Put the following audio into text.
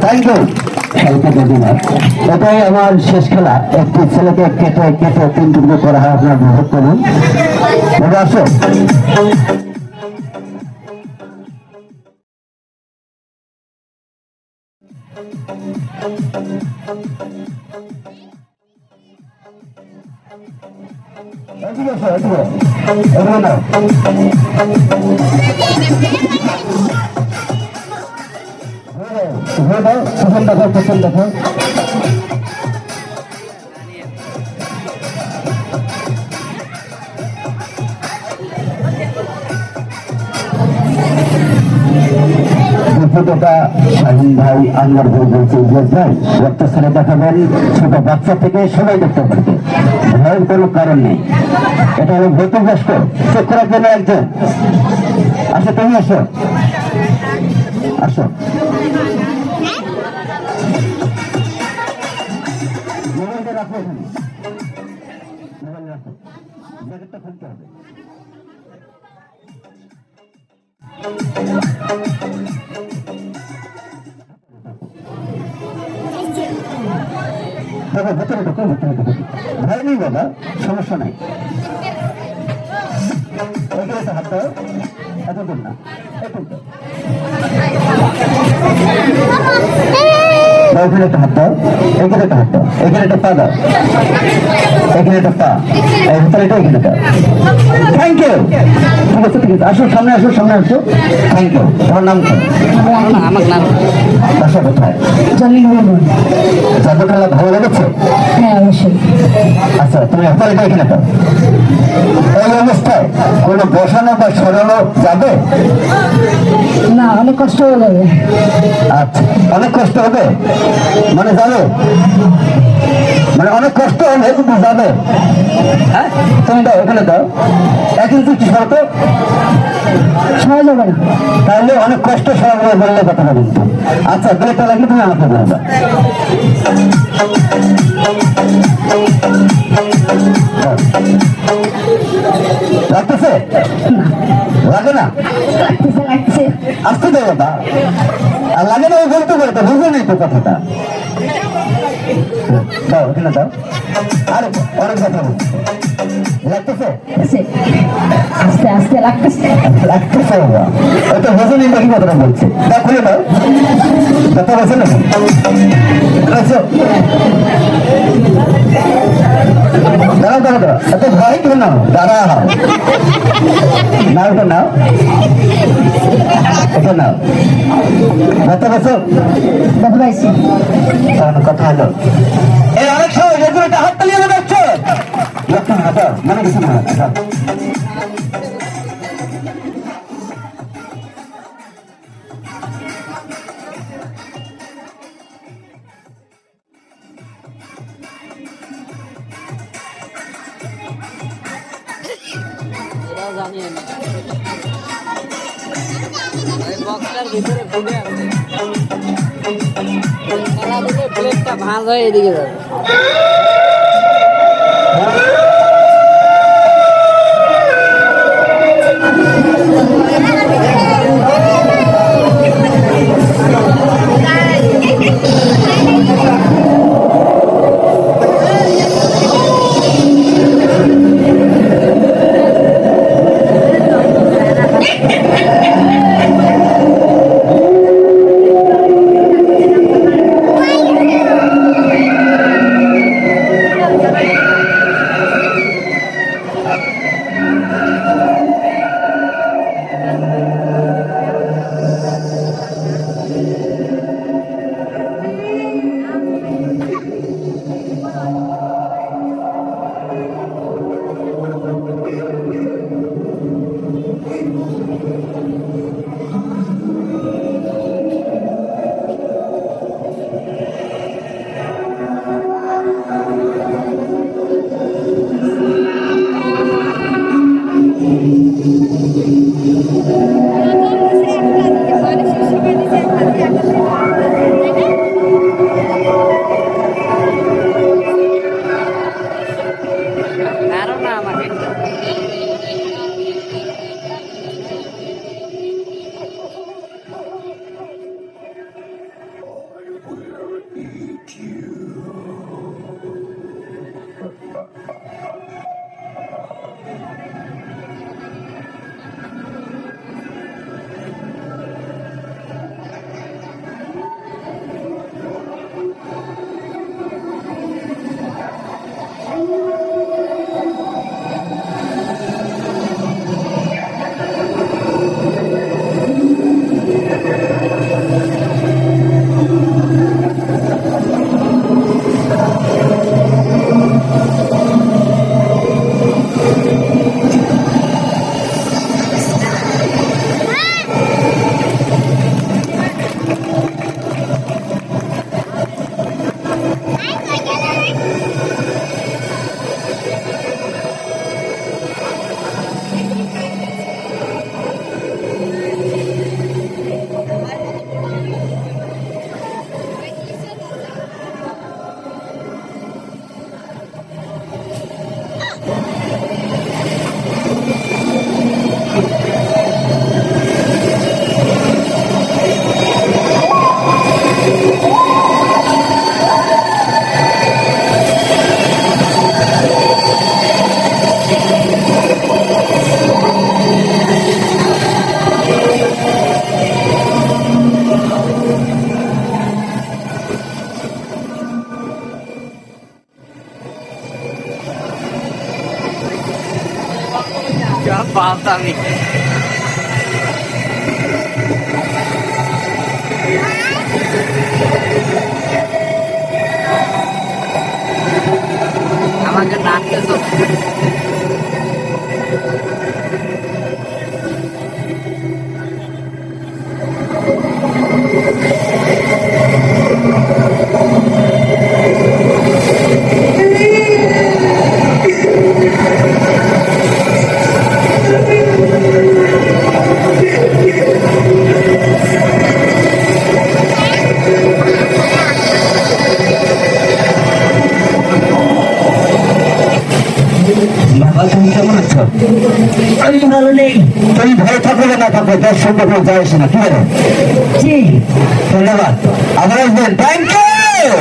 Thank you. এটাই আমার শেষ খেলা। একটি ছেলেকে কেটে কেটে 3 টুকরো করা হয়। আপনার ভোট করুন। আসো দেখো পেছন দেখো। ফটোটা শাহিন ভাই, আনোয়ার ভাই বলছে ভাই রক্তস্থানে দেখাবেন, ছোট বাচ্চা থেকে সবাই দেখতে পারবে, ভয়ের কোনো কারণ নেই। এটা হলো ভৌতবস্ক চেক করার জন্য একজন। আসো তুমি আসো আসো। মোবাইলটা রাখো এখানে, মোবাইল রাখো, জ্যাকেটটা খুলতে হবে। দেখো ভেতরে ঢোকো, ভেতরে ঢোকো, ভয় নেই বাবা, সমস্যা নাই। ওইখানে একটা হাত দাও, এতদূর না, এতদূর ওইখানে একটা হাত দাও, এখানে একটা হাত দাও, এখানে একটা পা দাও, এখানে একটা পা, ভেতরে এটা, এখানে একটা। Thank you. ঠিক আছে ঠিক আছে, আসো সামনে আসো, সামনে আসো। Thank you. তোমার নাম কি? আমার নাম বাসা কোথায়? জাদু খেলা ভালো লেগেছে? হ্যাঁ অবশ্যই। আচ্ছা তুমি হাতালিটা এখানে দাও। এই অবস্থায় কোনো বসানো বা সরানো যাবে না, অনেক কষ্ট হয়ে যাবে। আচ্ছা অনেক কষ্ট হবে, মানে যাবে, মানে অনেক কষ্ট হবে কিন্তু যাবে। হ্যাঁ তুমি দাও, এখানে দাও, এক ইঞ্চি সরতো, সরা যাবে না। তাহলে অনেক কষ্ট সরাবে বললে কথাটা কিন্তু। আচ্ছা ব্রেকটা লাগলে তুমি আমাকে বলবা। লাগতেছে? লাগে না? আসতে দেবো না, আর লাগে না বলতে পারে তো, বুঝবে নেই তো কথাটা। দাও এখানে দাও, আরে অনেক কথা বলছে। লাগতেছে? আস্তে আস্তে লাগতেছে। লাগতেছে বাবা, ওটা বুঝে নেই বাকি কথাটা বলছে। দাও খুলে দাও, কথা বলছে না দাঁড়াও দাঁড়াও দাঁড়াও, এত ভয় কেন নাও, দাঁড়াও নাও, এটা নাও, এটা নাও, ব্যথা পেয়েছো? দেখো পাইছি। কথা হলো এই অনেক সময় যেগুলো একটা হাত তালিয়ে যাচ্ছে লক্ষণ হাঁটা মানে কিছু না। প্লেটটা ভাঁজ হয়ে এদিকে যাবে। তো আমি আমাকে ডাকতেছ বাবা তুমি কেমন আছো? আমি ভালো নেই। তুমি ভালো থাকবে না থাকবে তার সঙ্গে কোনো যায় আসে না, কি বলো? জি ধন্যবাদ, আবার আসবেন, থ্যাংক ইউ।